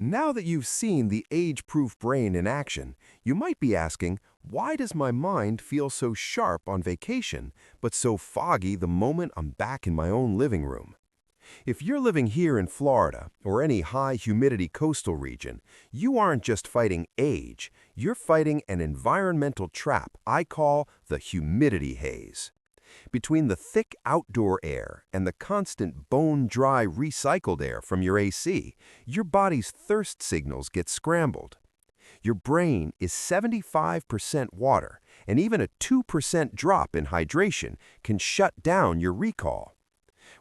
Now that you've seen the age-proof brain in action, you might be asking, why does my mind feel so sharp on vacation, but so foggy the moment I'm back in my own living room? If you're living here in Florida or any high-humidity coastal region, you aren't just fighting age, you're fighting an environmental trap I call the humidity haze. Between the thick outdoor air and the constant bone-dry recycled air from your AC, your body's thirst signals get scrambled. Your brain is 75% water, and even a 2% drop in hydration can shut down your recall.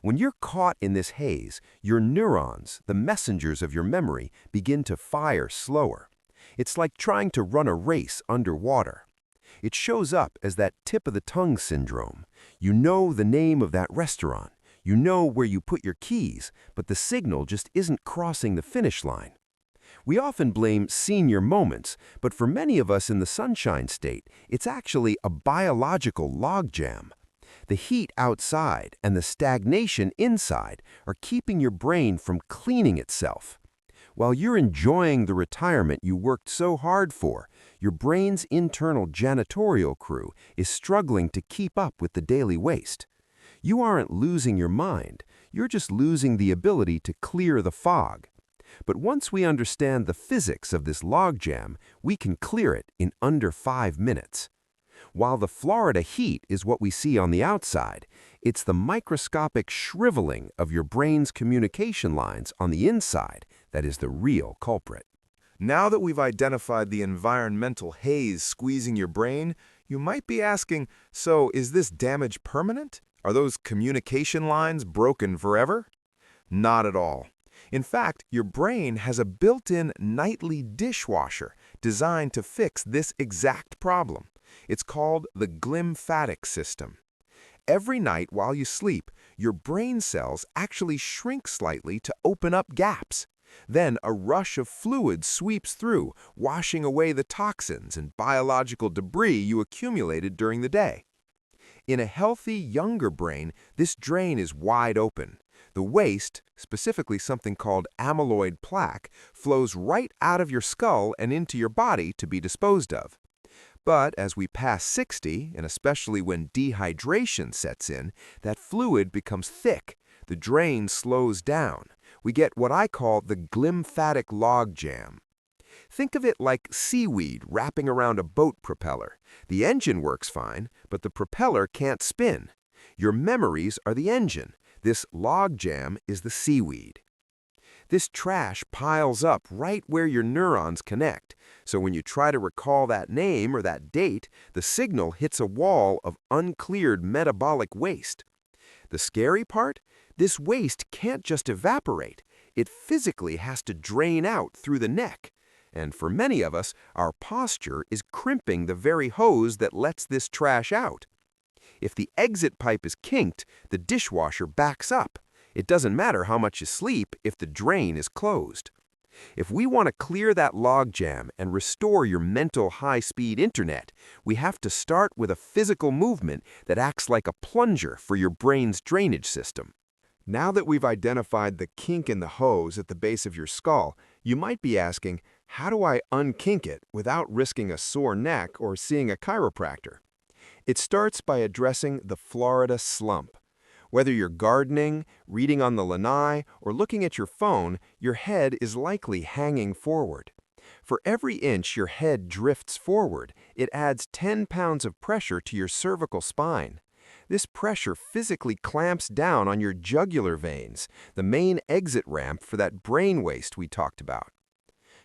When you're caught in this haze, your neurons, the messengers of your memory, begin to fire slower. It's like trying to run a race underwater. It shows up as that tip-of-the-tongue syndrome. You know the name of that restaurant. You know where you put your keys, but the signal just isn't crossing the finish line. We often blame senior moments, but for many of us in the sunshine state, it's actually a biological logjam. The heat outside and the stagnation inside are keeping your brain from cleaning itself. While you're enjoying the retirement you worked so hard for, your brain's internal janitorial crew is struggling to keep up with the daily waste. You aren't losing your mind, you're just losing the ability to clear the fog. But once we understand the physics of this logjam, we can clear it in under 5 minutes. While the Florida heat is what we see on the outside, it's the microscopic shriveling of your brain's communication lines on the inside that is the real culprit. Now that we've identified the environmental haze squeezing your brain, you might be asking, so is this damage permanent? Are those communication lines broken forever? Not at all. In fact, your brain has a built-in nightly dishwasher designed to fix this exact problem. It's called the glymphatic system. Every night while you sleep, your brain cells actually shrink slightly to open up gaps. Then a rush of fluid sweeps through, washing away the toxins and biological debris you accumulated during the day. In a healthy, younger brain, this drain is wide open. The waste, specifically something called amyloid plaque, flows right out of your skull and into your body to be disposed of. But as we pass 60, and especially when dehydration sets in, that fluid becomes thick. The drain slows down. We get what I call the glymphatic logjam. Think of it like seaweed wrapping around a boat propeller. The engine works fine, but the propeller can't spin. Your memories are the engine. This logjam is the seaweed. This trash piles up right where your neurons connect, so when you try to recall that name or that date, the signal hits a wall of uncleared metabolic waste. The scary part? This waste can't just evaporate. It physically has to drain out through the neck. And for many of us, our posture is crimping the very hose that lets this trash out. If the exit pipe is kinked, the dishwasher backs up. It doesn't matter how much you sleep if the drain is closed. If we want to clear that logjam and restore your mental high-speed internet, we have to start with a physical movement that acts like a plunger for your brain's drainage system. Now that we've identified the kink in the hose at the base of your skull, you might be asking, how do I unkink it without risking a sore neck or seeing a chiropractor? It starts by addressing the Florida slump. Whether you're gardening, reading on the lanai, or looking at your phone, your head is likely hanging forward. For every inch your head drifts forward, it adds 10 pounds of pressure to your cervical spine. This pressure physically clamps down on your jugular veins, the main exit ramp for that brain waste we talked about.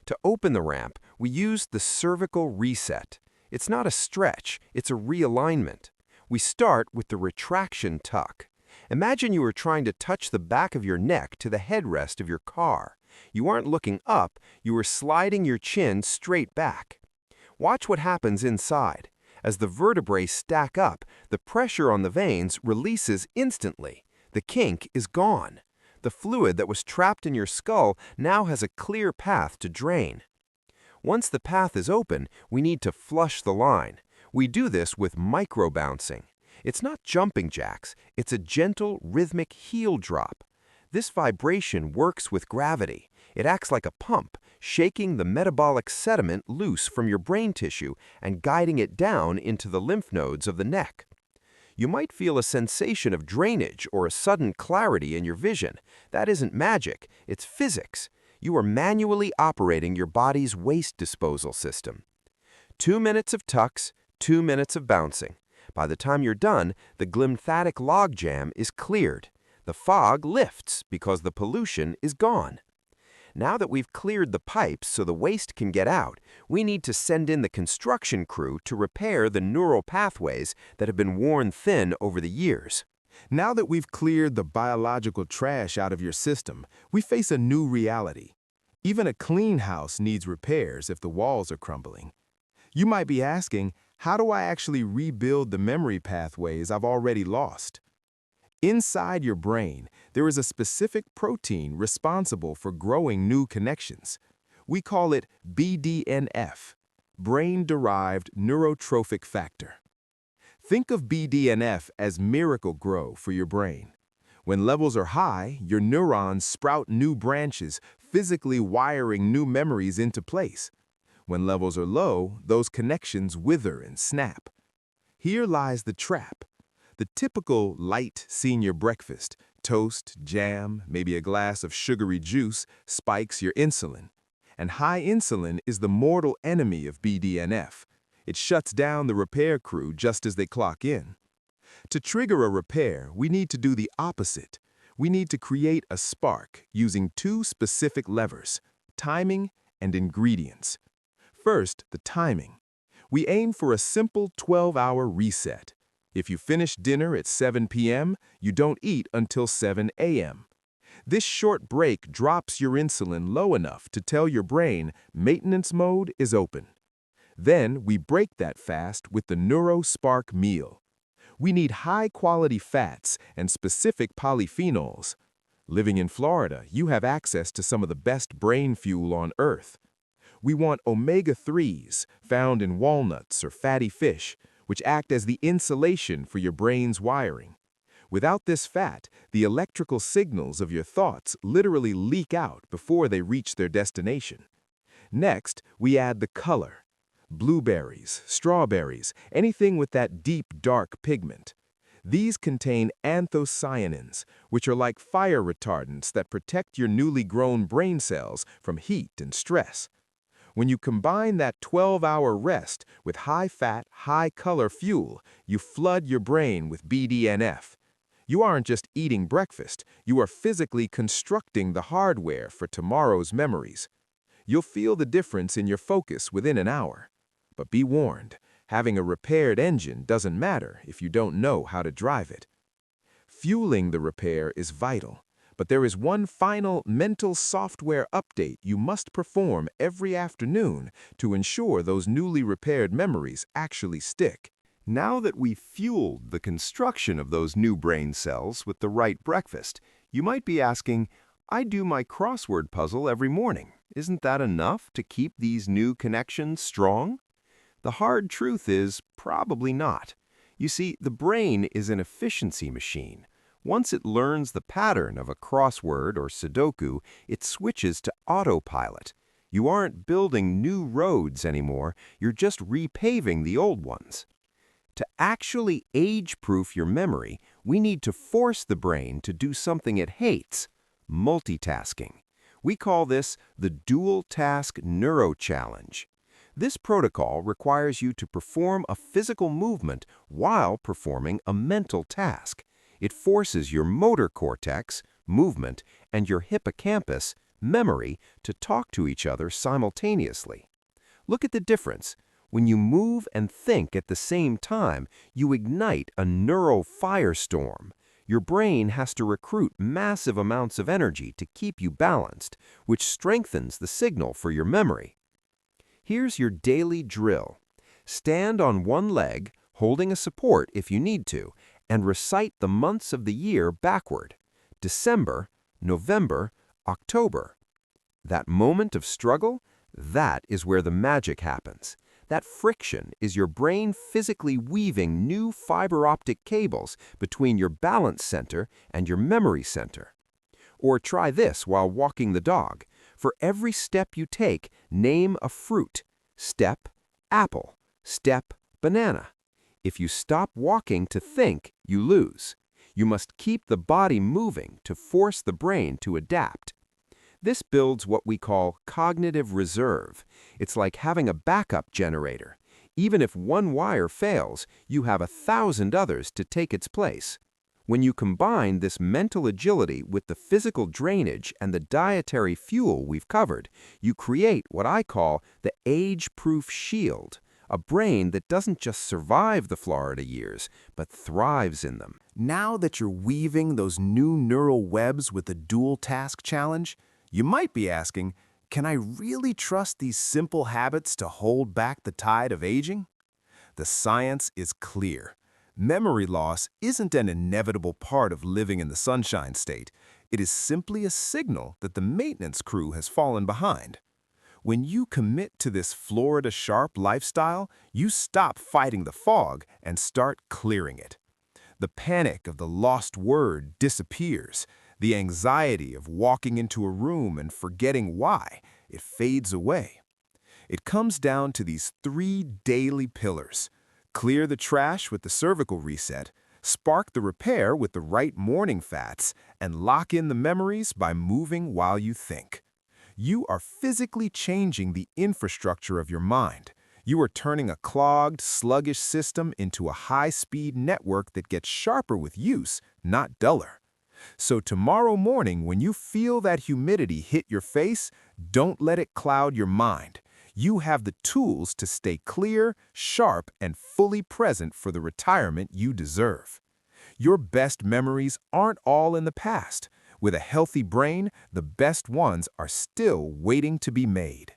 To open the ramp, we use the cervical reset. It's not a stretch, it's a realignment. We start with the retraction tuck. Imagine you were trying to touch the back of your neck to the headrest of your car. You aren't looking up, you were sliding your chin straight back. Watch what happens inside. As the vertebrae stack up, the pressure on the veins releases instantly. The kink is gone. The fluid that was trapped in your skull now has a clear path to drain. Once the path is open, we need to flush the line. We do this with micro-bouncing. It's not jumping jacks, it's a gentle, rhythmic heel drop. This vibration works with gravity. It acts like a pump. shaking the metabolic sediment loose from your brain tissue and guiding it down into the lymph nodes of the neck. You might feel a sensation of drainage or a sudden clarity in your vision. That isn't magic, it's physics. You are manually operating your body's waste disposal system. 2 minutes of tucks, 2 minutes of bouncing. By the time you're done, the glymphatic logjam is cleared. The fog lifts because the pollution is gone. Now that we've cleared the pipes so the waste can get out, we need to send in the construction crew to repair the neural pathways that have been worn thin over the years. Now that we've cleared the biological trash out of your system, we face a new reality. Even a clean house needs repairs if the walls are crumbling. You might be asking, how do I actually rebuild the memory pathways I've already lost? Inside your brain, there is a specific protein responsible for growing new connections. We call it BDNF, brain-derived neurotrophic factor. Think of BDNF as miracle-grow for your brain. When levels are high, your neurons sprout new branches, physically wiring new memories into place. When levels are low, those connections wither and snap. Here lies the trap. The typical light senior breakfast, toast, jam, maybe a glass of sugary juice, spikes your insulin. And high insulin is the mortal enemy of BDNF. It shuts down the repair crew just as they clock in. To trigger a repair, we need to do the opposite. We need to create a spark using 2 specific levers, timing and ingredients. First, the timing. We aim for a simple 12-hour reset. If you finish dinner at 7 p.m., you don't eat until 7 a.m. This short break drops your insulin low enough to tell your brain maintenance mode is open. Then we break that fast with the NeuroSpark meal. We need high-quality fats and specific polyphenols. Living in Florida, you have access to some of the best brain fuel on Earth. We want omega-3s, found in walnuts or fatty fish, which act as the insulation for your brain's wiring. Without this fat, the electrical signals of your thoughts literally leak out before they reach their destination. Next, we add the color. Blueberries, strawberries, anything with that deep, dark pigment. These contain anthocyanins, which are like fire retardants that protect your newly grown brain cells from heat and stress. When you combine that 12-hour rest with high-fat, high-color fuel, you flood your brain with BDNF. You aren't just eating breakfast, you are physically constructing the hardware for tomorrow's memories. You'll feel the difference in your focus within an hour. But be warned, having a repaired engine doesn't matter if you don't know how to drive it. Fueling the repair is vital. But there is one final mental software update you must perform every afternoon to ensure those newly repaired memories actually stick. Now that we've fueled the construction of those new brain cells with the right breakfast, you might be asking, I do my crossword puzzle every morning. Isn't that enough to keep these new connections strong? The hard truth is, probably not. You see, the brain is an efficiency machine. Once it learns the pattern of a crossword or Sudoku, it switches to autopilot. You aren't building new roads anymore, you're just repaving the old ones. To actually age-proof your memory, we need to force the brain to do something it hates, multitasking. We call this the Dual Task Neuro Challenge. This protocol requires you to perform a physical movement while performing a mental task. It forces your motor cortex, movement, and your hippocampus, memory, to talk to each other simultaneously. Look at the difference. When you move and think at the same time, you ignite a neural firestorm. Your brain has to recruit massive amounts of energy to keep you balanced, which strengthens the signal for your memory. Here's your daily drill. Stand on one leg, holding a support if you need to, and recite the months of the year backward. December, November, October. That moment of struggle, that is where the magic happens. That friction is your brain physically weaving new fiber optic cables between your balance center and your memory center. Or try this while walking the dog. For every step you take, name a fruit. Step, apple. Step, banana. If you stop walking to think, you lose. You must keep the body moving to force the brain to adapt. This builds what we call cognitive reserve. It's like having a backup generator. Even if one wire fails, you have 1,000 others to take its place. When you combine this mental agility with the physical drainage and the dietary fuel we've covered, you create what I call the age-proof shield, a brain that doesn't just survive the Florida years, but thrives in them. Now that you're weaving those new neural webs with the dual task challenge, you might be asking, can I really trust these simple habits to hold back the tide of aging? The science is clear. Memory loss isn't an inevitable part of living in the sunshine state. It is simply a signal that the maintenance crew has fallen behind. When you commit to this Florida sharp lifestyle, you stop fighting the fog and start clearing it. The panic of the lost word disappears. The anxiety of walking into a room and forgetting why, it fades away. It comes down to these 3 daily pillars. Clear the trash with the cervical reset, spark the repair with the right morning fats, and lock in the memories by moving while you think. You are physically changing the infrastructure of your mind. You are turning a clogged, sluggish system into a high-speed network that gets sharper with use, not duller. So tomorrow morning, when you feel that humidity hit your face, don't let it cloud your mind. You have the tools to stay clear, sharp, and fully present for the retirement you deserve. Your best memories aren't all in the past. With a healthy brain, the best ones are still waiting to be made.